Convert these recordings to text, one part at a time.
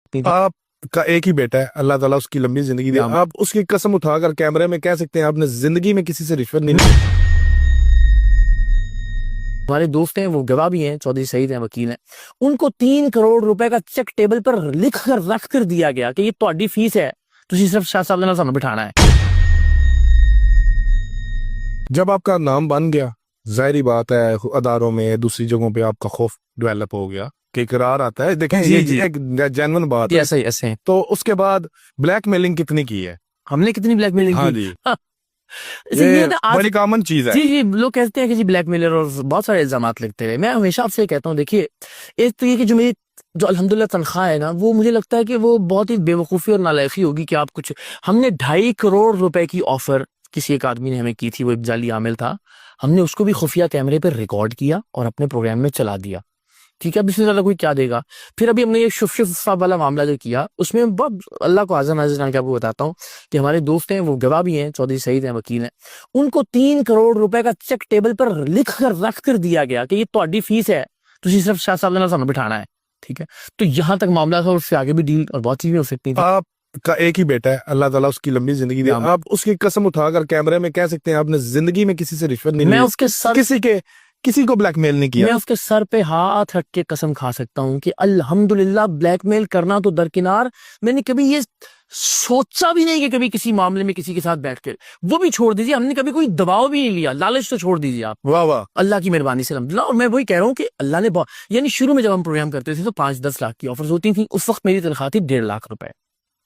सकती थी। आपका एक ही बेटा है, अल्लाह ताला उसकी लंबी जिंदगी दे। आप उसकी कसम उठाकर कैमरे में कह सकते हैं आपने जिंदगी में किसी से रिश्वत नहीं ली? हमारे दोस्त हैं, वो गवाह भी हैं, चौधरी सईद हैं, वकील हैं, उनको 3 करोड़ रुपए का चेक टेबल पर लिख कर रख कर दिया गया कि ये तुम्हारी फीस है, तुझे सिर्फ शाह साहब ने सामने बिठाना है। जब आपका नाम बन गया, जाहिर बात है अदारों में दूसरी जगहों पे आपका खौफ डेवलप हो गया कि इकरार आता है। देखें जी, ये जी। एक जेन्युइन बात है। ऐसे हैं। तो उसके बाद ब्लैकमेलिंग कितनी की है? हमने कितनी ब्लैकमेलिंग हाँ की? जी, हाँ, ये ना आज बड़ी कॉमन चीज है। जी, जी, लोग कहते हैं कि जी ब्लैकमेलर और बहुत सारे इल्जामात लिखते हैं। मैं हमेशा आपसे कहता हूँ, देखिए, एक तो ये कि जो अल्हम्दुलिल्लाह तनख्वाह है ना, वो मुझे लगता है कि वो बहुत ही बेवकूफ़ी और नालायकी होगी कि आप कुछ हमने 2.5 करोड़ रुपए की ऑफर किसी एक आदमी ने हमें की थी, वो एक जाली आमिल था। हमने उसको भी खुफिया कैमरे पर रिकॉर्ड किया और अपने प्रोग्राम में चला दिया। ठीक है, अब इससे ज़्यादा कोई क्या देगा? फिर अभी हमने ये शुफ साहब वाला मामला जो किया, उसमें बहुत अल्लाह को आज़म नाज़िर जान के आपको बताता हूँ कि हमारे दोस्त हैं, वो गवाह भी हैं, चौधरी सईद हैं, वकील हैं, उनको 3 करोड़ रुपए का चेक टेबल पर लिख कर रख कर दिया गया कि ये तुम्हारी फीस है, तुझे सिर्फ शाह साहब ने सामने बिठाना है। ठीक है, तो यहाँ तक मामला था और उससे आगे भी डील और बहुत चीजें हो सकती थी। आपका एक ही बेटा है, अल्लाह ताला उसकी लंबी जिंदगी दे। आप उसकी कसम उठाकर कैमरे में कह सकते हैं आपने जिंदगी में किसी से रिश्वत नहीं ली? मैं उसके सर किसी को ब्लैकमेल नहीं किया? मैं उसके सर पे हाथ रख के कसम खा सकता हूँ कि अल्हम्दुलिल्लाह, ब्लैकमेल करना तो दरकिनार, मैंने कभी ये सोचा भी नहीं कि कभी किसी मामले में किसी के साथ बैठ के, वो भी छोड़ दीजिए, हमने कभी कोई दबाव भी नहीं लिया, लालच तो छोड़ दीजिए आप। वाह वाह, अल्लाह की मेहरबानी से अल्हम्दुलिल्लाह। और मैं वही कह रहा हूँ कि अल्लाह ने बहुत, यानी शुरू में जब हम प्रोग्राम करते थे तो 5-10 लाख की ऑफर्स होती थी। उस वक्त मेरी तनख्वाह थी 1.5 लाख रुपए,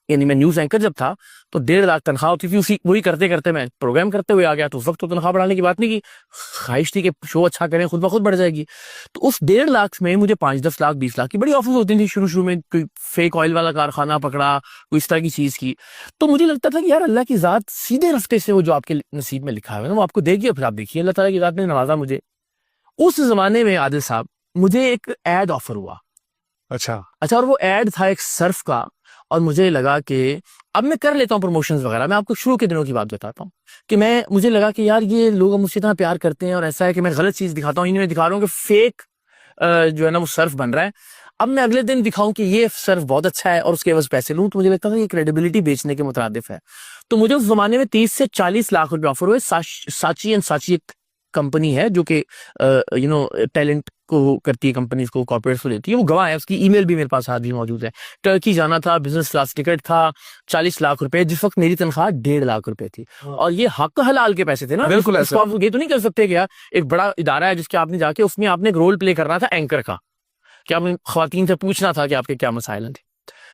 यानी मैं न्यूज एंकर जब था तो 1.5 लाख तनख्वाह होती थी। उसी वही करते करते मैं प्रोग्राम करते हुए आ गया, तो उस वक्त तो तनख्वाह बढ़ाने की बात नहीं की, ख्वाहिश थी कि शो अच्छा करें, खुद ब खुद बढ़ जाएगी। तो उस 1.5 लाख में मुझे 5-10 लाख 20 लाख की बड़ी ऑफर्स होती थी शुरू में। कोई फेक ऑयल वाला कारखाना पकड़ा, कोई इस तरह की चीज की, तो मुझे लगता था कि यार अल्लाह की जात सीधे रास्ते से वो जो आपके नसीब में लिखा है ना, वो आपको देगी। फिर आप देखिए, अल्लाह ताला की जात ने नवाजा मुझे। उस जमाने में आदिल साहब, मुझे एक एड ऑफर हुआ। अच्छा, और वो एड था एक सर्फ का, और मुझे लगा कि अब मैं कर लेता हूँ प्रमोशंस वगैरह। मैं आपको शुरू के दिनों की बात बताता हूँ कि मुझे लगा कि यार ये लोग मुझसे इतना प्यार करते हैं और ऐसा है कि मैं गलत चीज दिखाता हूँ, इन्हें दिखा रहा हूँ कि फेक जो है ना वो सर्फ बन रहा है। अब मैं अगले दिन दिखाऊं कि ये सर्फ बहुत अच्छा है और उसके एवज पैसे लूं, तो मुझे लगता था ये क्रेडिबिलिटी बेचने के मुतरादिफ है। तो मुझे उस जमाने में 30 से 40 लाख रुपए ऑफर हुए। साची एंड साची एक कंपनी है जो कि टैलेंट को करती है, कंपनीज को, कॉर्पोरेट्स को देती है। वो गवाह है, उसकी ईमेल भी मेरे पास आज भी मौजूद है। टर्की जाना था, बिजनेस क्लास टिकट था, 40 लाख रुपए, जिस वक्त मेरी तनख्वाह 1.5 लाख रुपए थी। और ये हक हलाल के पैसे थे ना, बिल्कुल ऐसा। आप ये तो नहीं कर सकते कि यार एक बड़ा इदारा है जिसके आपने जाके उसमें आपने एक रोल प्ले करना था एंकर का, कि आपने ख्वातीन से पूछना था कि आपके क्या मसाइल थे।